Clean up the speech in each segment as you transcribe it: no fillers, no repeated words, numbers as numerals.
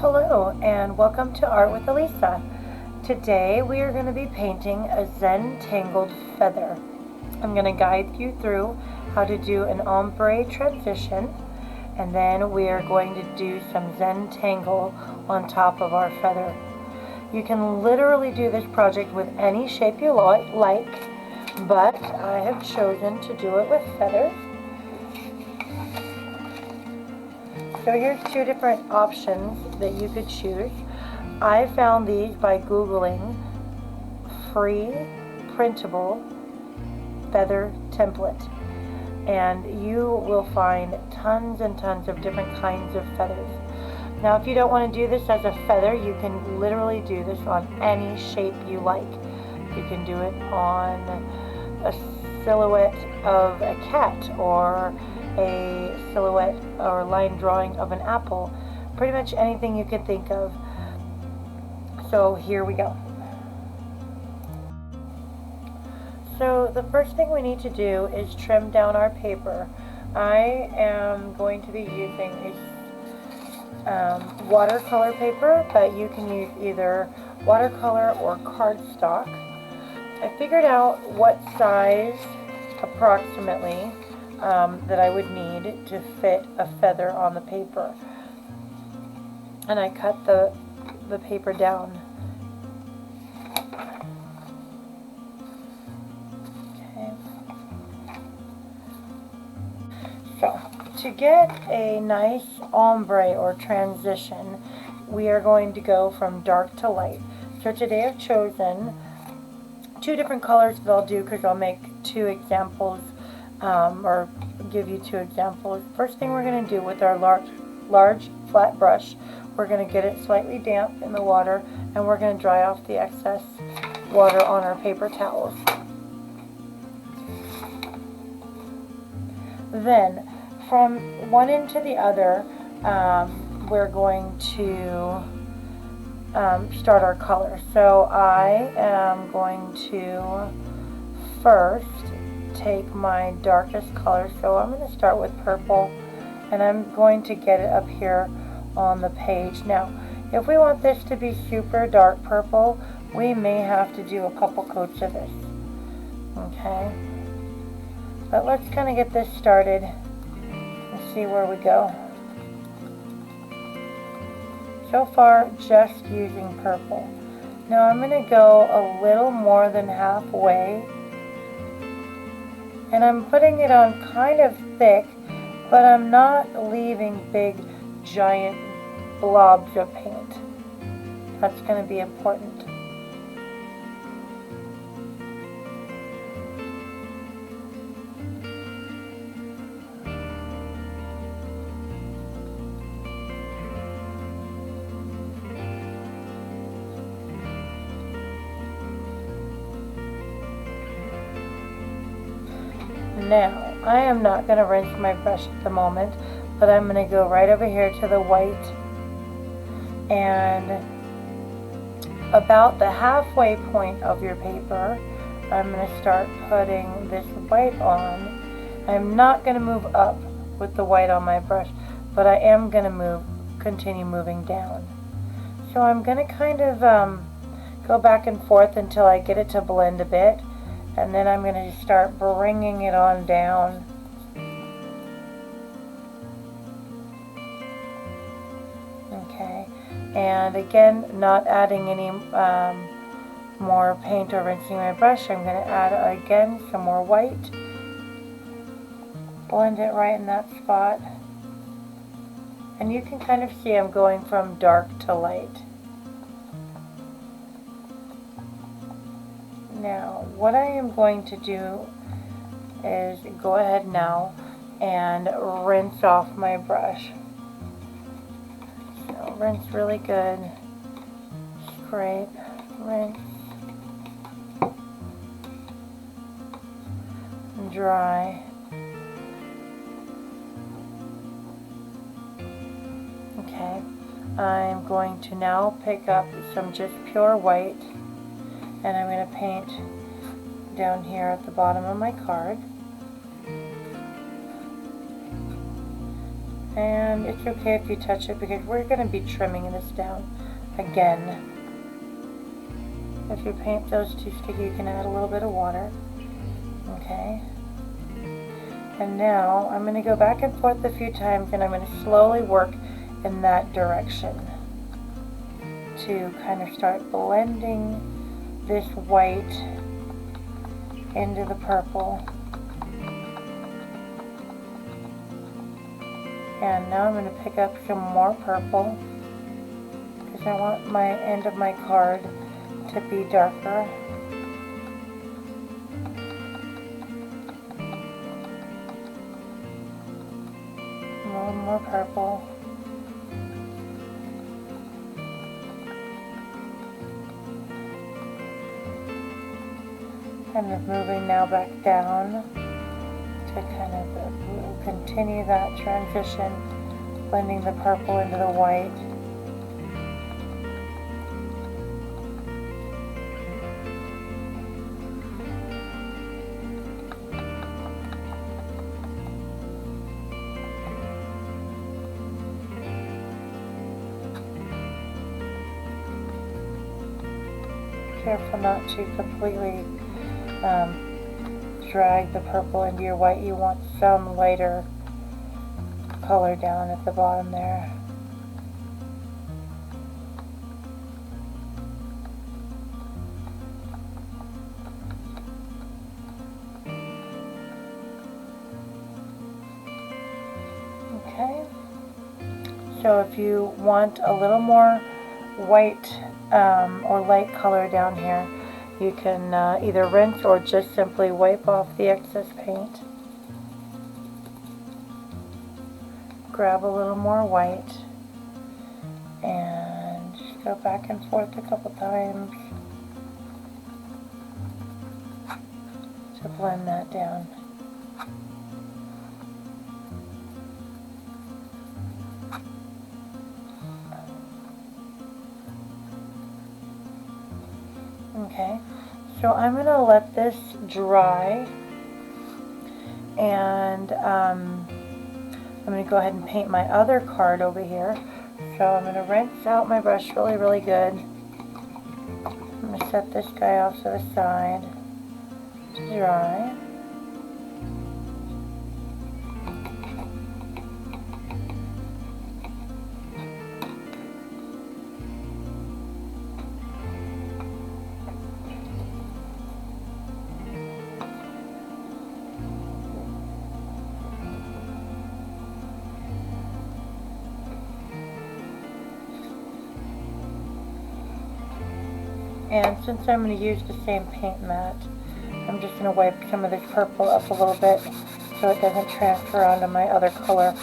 Hello and welcome to Art with Elisa. Today we are going to be painting a Zentangled feather. I'm going to guide you through how to do an ombre transition, and then we are going to do some Zentangle on top of our feather. You can literally do this project with any shape you like, but I have chosen to do it with feathers. So here's two different options that you could choose. I found these by Googling free printable feather template, and you will find tons and tons of different kinds of feathers. Now if you don't want to do this as a feather, you can literally do this on any shape you like. You can do it on a silhouette of a cat, or a silhouette or line drawing of an apple, pretty much anything you could think of. So here we go. So the first thing we need to do is trim down our paper. I am going to be using a watercolor paper, but you can use either watercolor or cardstock. I figured out what size approximately that I would need to fit a feather on the paper, and I cut the paper down. Okay. So to get a nice ombre or transition, we are going to go from dark to light. So today I've chosen two different colors that I'll do because I'll make two examples, or give you two examples. First thing we're going to do with our large flat brush, we're going to get it slightly damp in the water, and we're going to dry off the excess water on our paper towels. Then from one end to the other, we're going to start our color. So I am going to first take my darkest color, so I'm going to start with purple, and I'm going to get it up here on the page. Now if we want this to be super dark purple, we may have to do a couple coats of this. Okay, but let's kind of get this started and see where we go. So far just using purple. Now I'm going to go a little more than halfway, and I'm putting it on kind of thick, but I'm not leaving big giant blobs of paint. That's going to be important. Now, I am not going to rinse my brush at the moment, but I'm going to go right over here to the white, and about the halfway point of your paper, I'm going to start putting this white on. I'm not going to move up with the white on my brush, but I am going to continue moving down. So I'm going to kind of go back and forth until I get it to blend a bit. And then I'm going to start bringing it on down. Okay, and again, not adding any more paint or rinsing my brush. I'm going to add again some more white. Blend it right in that spot. And you can kind of see I'm going from dark to light. Now, what I am going to do is go ahead now and rinse off my brush. So rinse really good. Scrape, rinse, and dry. Okay, I'm going to now pick up some just pure white, and I'm going to paint down here at the bottom of my card. And it's okay if you touch it because we're going to be trimming this down again. If your paint feels too sticky, you can add a little bit of water. Okay. And now I'm going to go back and forth a few times, and I'm going to slowly work in that direction to kind of start blending this white into the purple. And now I'm going to pick up some more purple because I want my end of my card to be darker. A little more purple. Kind of moving now back down to kind of continue that transition, blending the purple into the white. Careful not to completely drag the purple into your white. You want some lighter color down at the bottom there. Okay. So if you want a little more white or light color down here, you can either rinse or just simply wipe off the excess paint. Grab a little more white and just go back and forth a couple times to blend that down. Okay, so I'm going to let this dry, and I'm going to go ahead and paint my other card over here. So I'm going to rinse out my brush really, really good. I'm going to set this guy off to the side to dry. And since I'm going to use the same paint mat, I'm just going to wipe some of this purple up a little bit so it doesn't transfer onto my other color.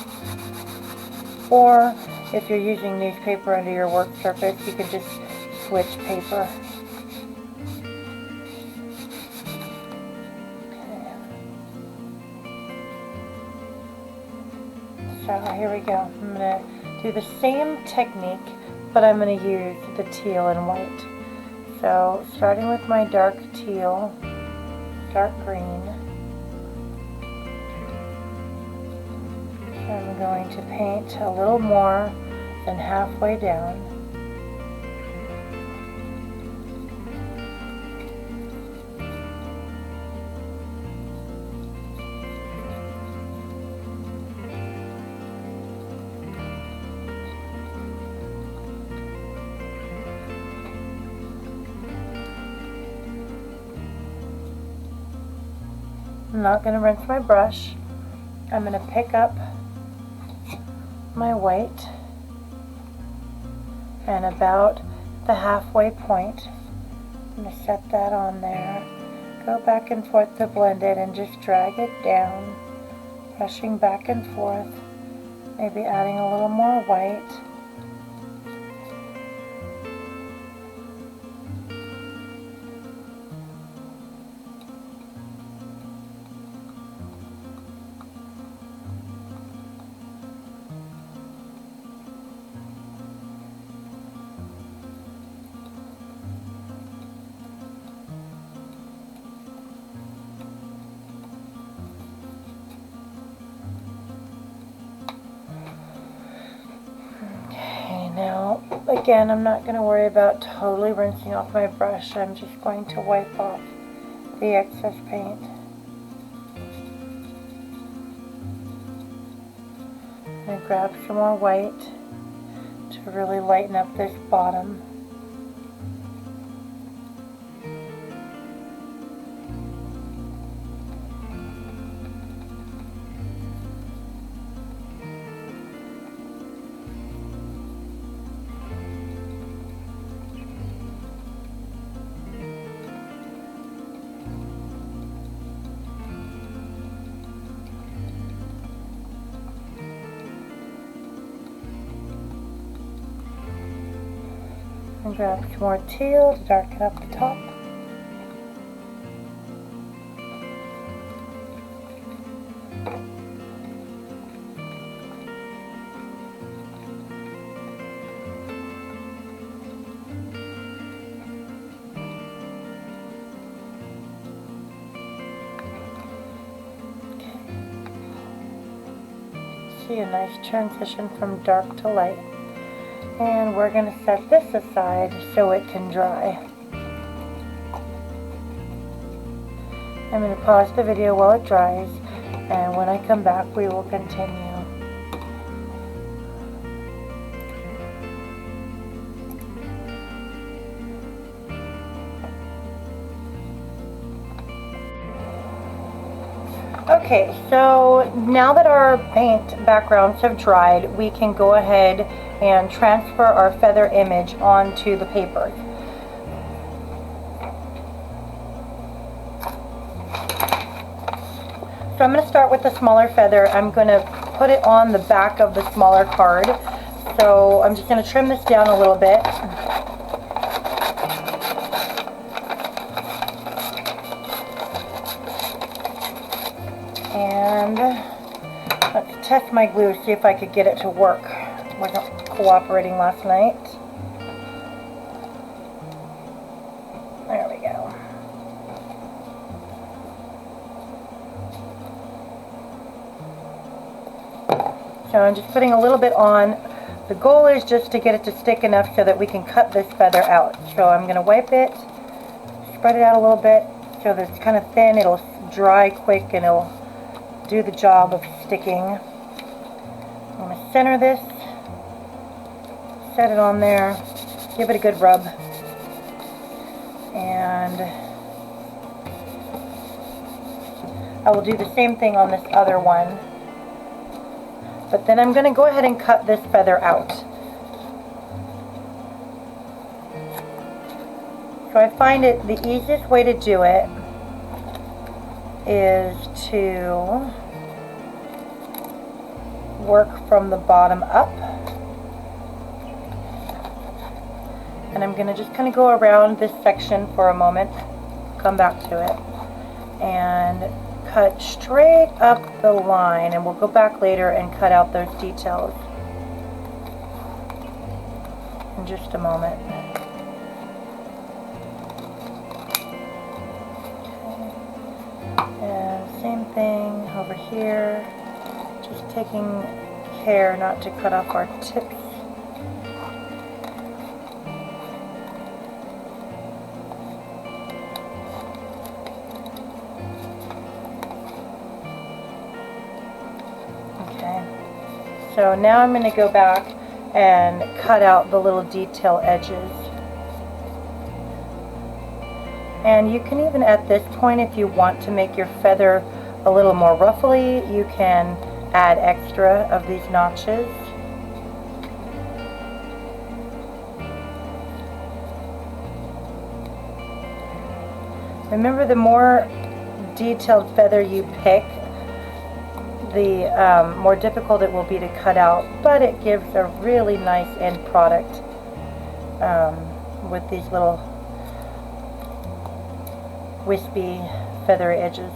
Or if you're using newspaper under your work surface, you can just switch paper. Okay. So here we go. I'm going to do the same technique, but I'm going to use the teal and white. So, starting with my dark teal, dark green, I'm going to paint a little more than halfway down. I'm not going to rinse my brush. I'm going to pick up my white and about the halfway point, I'm going to set that on there. Go back and forth to blend it and just drag it down, brushing back and forth, maybe adding a little more white. Now, again, I'm not going to worry about totally rinsing off my brush. I'm just going to wipe off the excess paint. I'm going to grab some more white to really lighten up this bottom. And grab some more teal to darken up the top. See a nice transition from dark to light. And we're going to set this aside so it can dry. I'm going to pause the video while it dries, and when I come back we will continue. Okay, so now that our paint backgrounds have dried, we can go ahead and transfer our feather image onto the paper. So I'm going to start with the smaller feather. I'm going to put it on the back of the smaller card. So I'm just going to trim this down a little bit. And let's test my glue, see if I could get it to work. It wasn't cooperating last night. There we go. So I'm just putting a little bit on. The goal is just to get it to stick enough so that we can cut this feather out. So I'm going to wipe it, spread it out a little bit so that it's kind of thin. It'll dry quick and it'll do the job of sticking. I'm going to center this, set it on there, give it a good rub, and I will do the same thing on this other one. But then I'm going to go ahead and cut this feather out. So I find it the easiest way to do it is to work from the bottom up, and I'm going to just kind of go around this section for a moment, come back to it, and cut straight up the line, and we'll go back later and cut out those details in just a moment. And same thing over here, just taking care not to cut off our tips. Okay, so now I'm going to go back and cut out the little detail edges. And you can even at this point, if you want to make your feather a little more ruffly, you can add extra of these notches. Remember, the more detailed feather you pick, the more difficult it will be to cut out, but it gives a really nice end product with these little wispy feathery edges.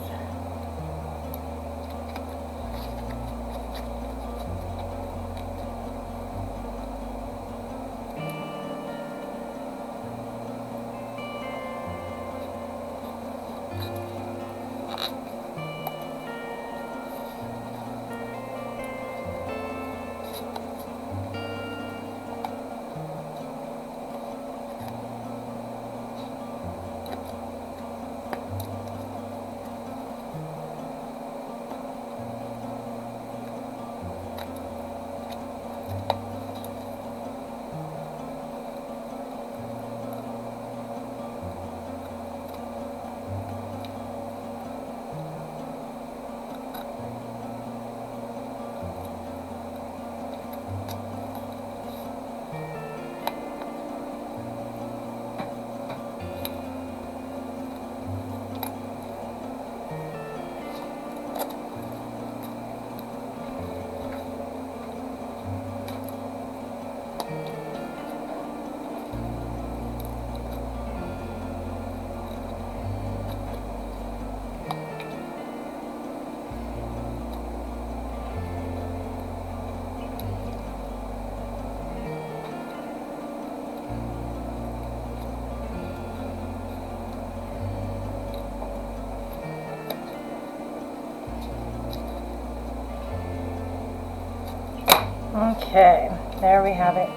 Okay, there we have it.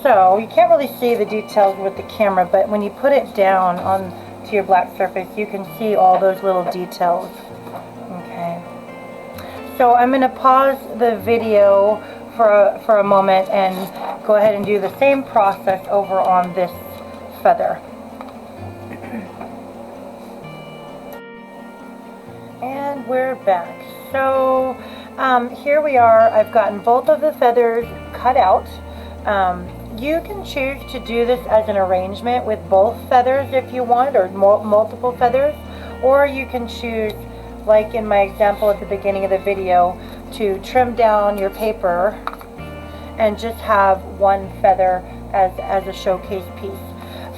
So you can't really see the details with the camera, but when you put it down onto your black surface, you can see all those little details. Okay. So I'm going to pause the video for a moment and go ahead and do the same process over on this feather. And we're back. So here we are. I've gotten both of the feathers cut out. You can choose to do this as an arrangement with both feathers if you want, or multiple feathers, or you can choose, like in my example at the beginning of the video, to trim down your paper and just have one feather as a showcase piece.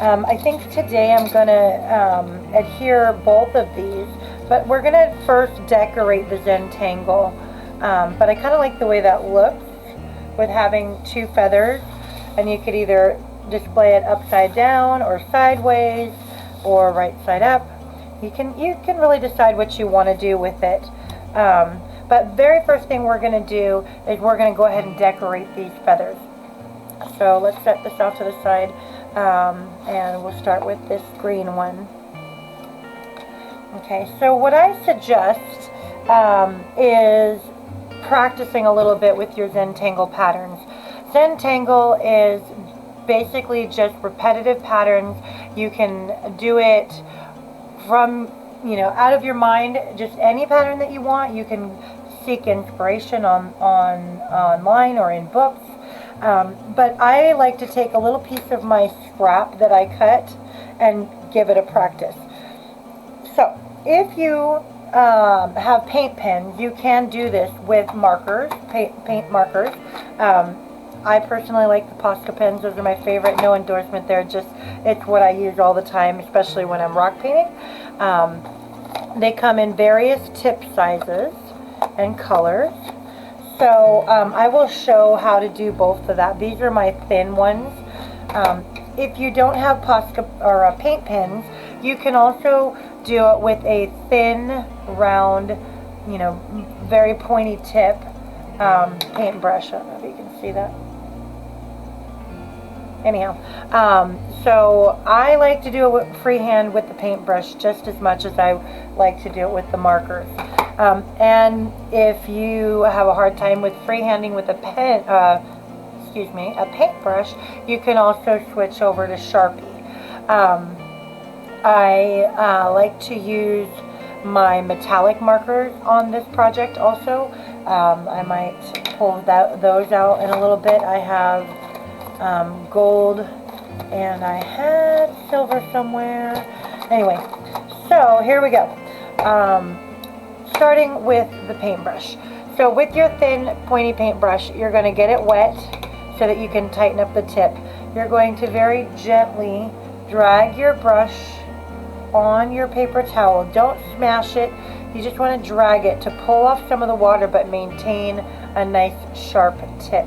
I think today I'm going to adhere both of these, but we're going to first decorate the Zentangle. But I kind of like the way that looks with having two feathers, and you could either display it upside down or sideways or right side up. You can really decide what you want to do with it. But very first thing we're going to do is we're going to go ahead and decorate these feathers. So let's set this off to the side, and we'll start with this green one. Okay, so what I suggest is practicing a little bit with your Zentangle patterns. Zentangle is basically just repetitive patterns. You can do it from, out of your mind, just any pattern that you want. You can seek inspiration online or in books. But I like to take a little piece of my scrap that I cut and give it a practice. So if you have paint pens, you can do this with markers, paint markers. I personally like the Posca pens. Those are my favorite. No endorsement there. Just, it's what I use all the time, especially when I'm rock painting. They come in various tip sizes and colors. So I will show how to do both of that. These are my thin ones. If you don't have Posca or paint pens, you can also do it with a thin, round, very pointy tip paintbrush. I don't know if you can see that. Anyhow, so I like to do it freehand with the paintbrush just as much as I like to do it with the markers. And if you have a hard time with freehanding with a paintbrush, you can also switch over to Sharpie. I like to use my metallic markers on this project also. I might pull those out in a little bit. I have gold, and I had silver somewhere. Anyway, so here we go. Starting with the paintbrush. So with your thin, pointy paintbrush, you're going to get it wet so that you can tighten up the tip. You're going to very gently drag your brush on your paper towel. Don't smash it. You just want to drag it to pull off some of the water but maintain a nice sharp tip.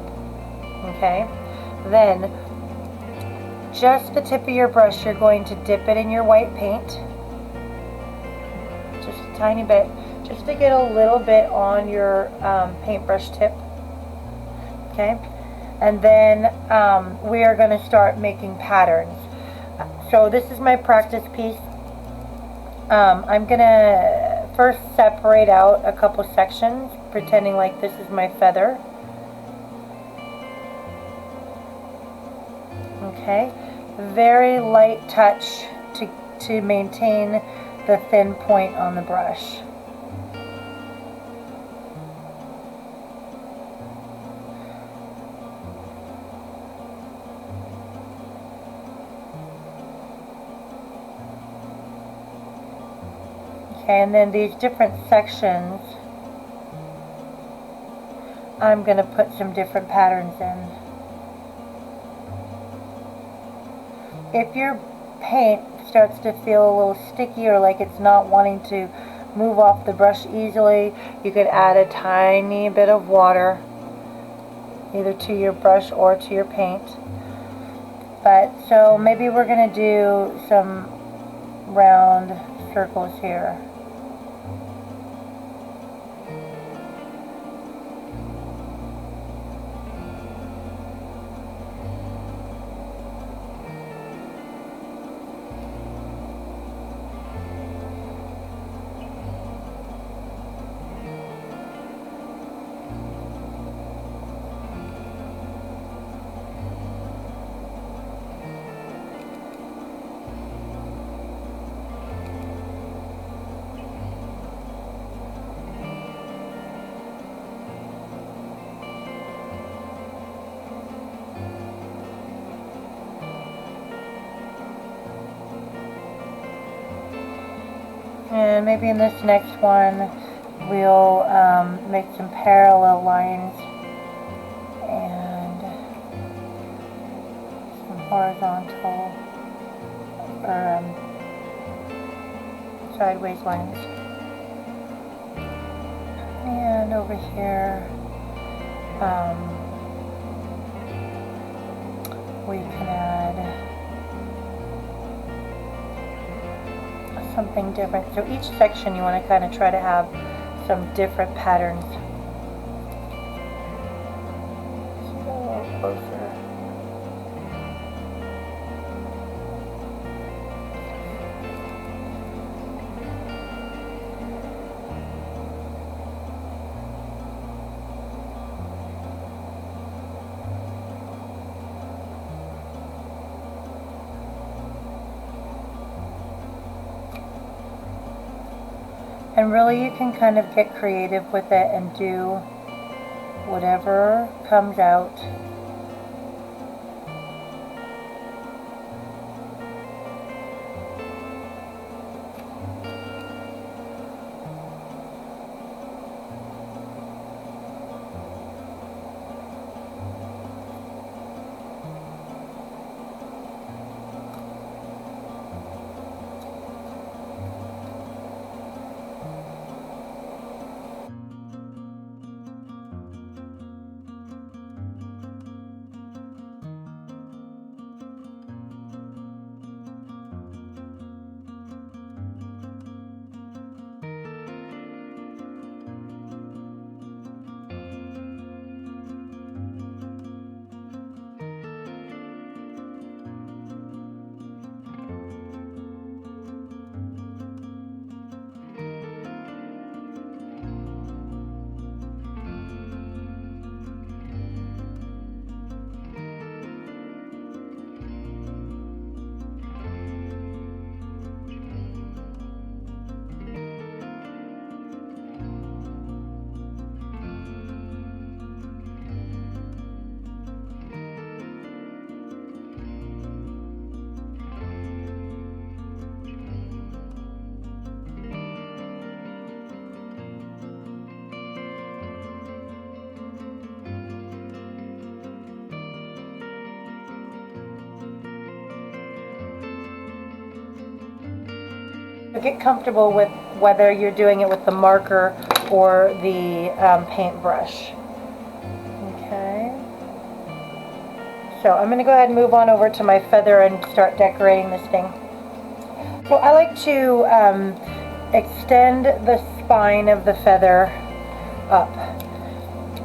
Okay? Then, just the tip of your brush, you're going to dip it in your white paint. Just a tiny bit. Just to get a little bit on your paintbrush tip. Okay? And then we are going to start making patterns. So this is my practice piece. I'm going to first separate out a couple sections, pretending like this is my feather. Okay, very light touch to maintain the thin point on the brush. Okay, and then these different sections, I'm going to put some different patterns in. If your paint starts to feel a little sticky or like it's not wanting to move off the brush easily, you could add a tiny bit of water either to your brush or to your paint. But so maybe we're going to do some round circles here. And maybe in this next one we'll make some parallel lines and some horizontal or sideways lines. And over here we can add something different. So each section you want to kind of try to have some different patterns. Just a little closer. And really you can kind of get creative with it and do whatever comes out. Get comfortable with whether you're doing it with the marker or the paintbrush. Okay. So I'm going to go ahead and move on over to my feather and start decorating this thing. So I like to extend the spine of the feather up.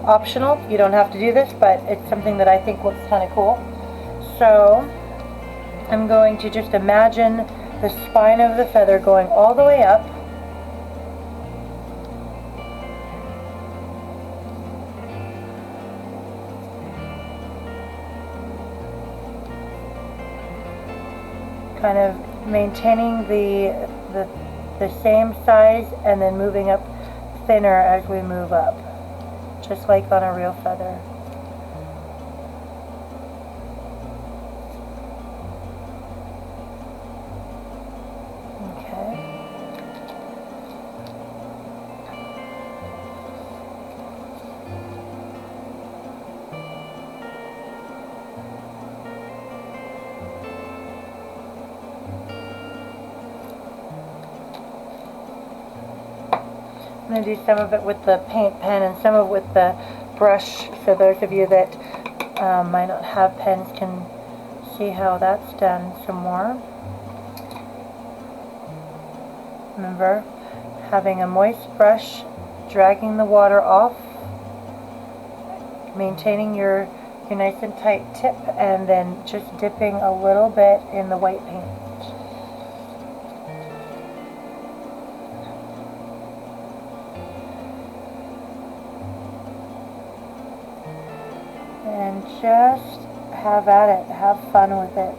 Optional, you don't have to do this, but it's something that I think looks kind of cool. So I'm going to just imagine the spine of the feather going all the way up. Kind of maintaining the same size and then moving up thinner as we move up, just like on a real feather. I'm going to do some of it with the paint pen and some of it with the brush, so those of you that might not have pens can see how that's done some more. Remember, having a moist brush, dragging the water off, maintaining your nice and tight tip, and then just dipping a little bit in the white paint. And just have at it, have fun with it.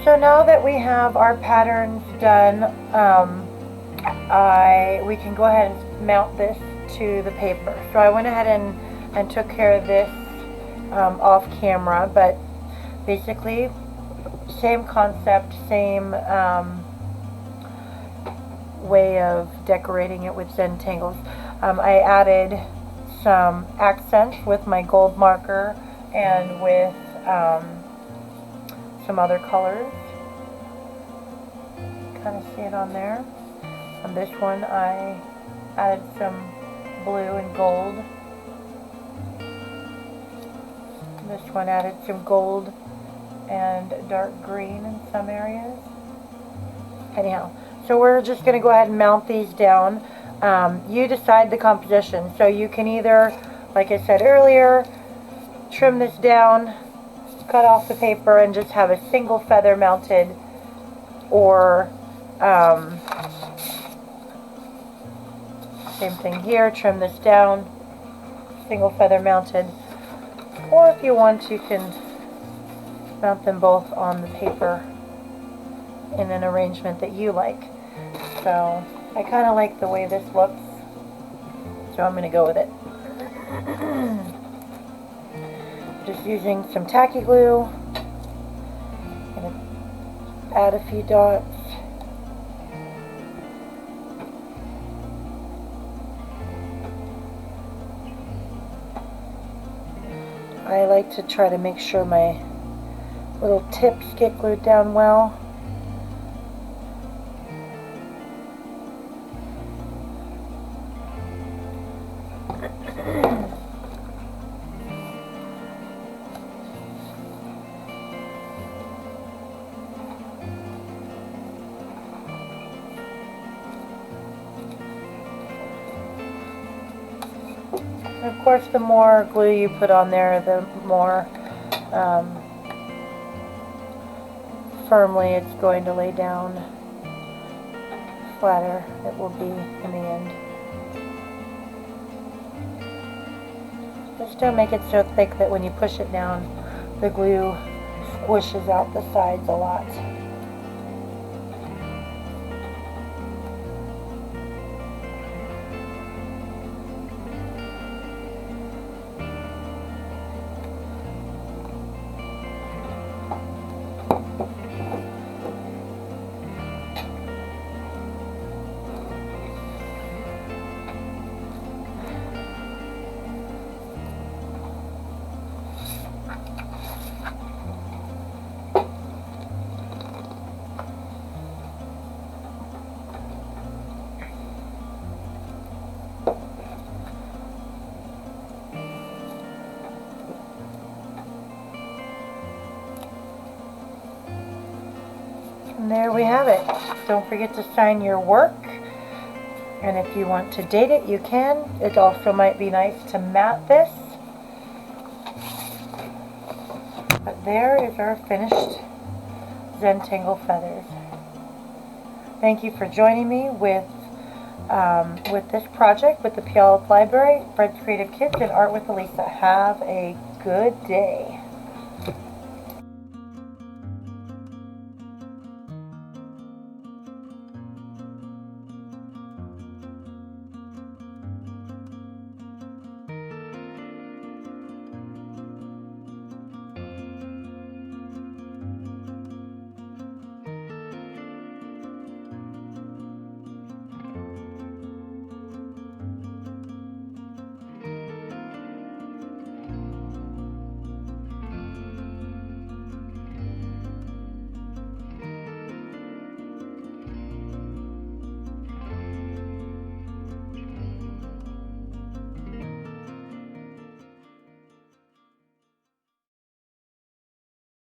So now that we have our patterns done, we can go ahead and mount this to the paper. So I went ahead and took care of this off camera, but basically same concept, same way of decorating it with Zentangles. I added some accents with my gold marker and with some other colors. Kind of see it on there. On this one I added some blue and gold. This one added some gold and dark green in some areas. Anyhow, so we're just going to go ahead and mount these down. You decide the composition. So you can either, like I said earlier, trim this down, cut off the paper, and just have a single feather mounted, or same thing here, trim this down, single feather mounted, or if you want, you can mount them both on the paper in an arrangement that you like. So I kind of like the way this looks, so I'm going to go with it. Just using some tacky glue. I'm going to add a few dots. I like to try to make sure my little tips get glued down well. And of course, the more glue you put on there, the more firmly it's going to lay down, flatter it will be in the end. Just don't make it so thick that when you push it down, the glue squishes out the sides a lot. And there we have it. Don't forget to sign your work, and if you want to date it, you can. It also might be nice to mat this. But there is our finished Zentangle feathers. Thank you for joining me with this project with the Puyallup Library, Fred's Creative Kids, and Art with Elisa. Have a good day.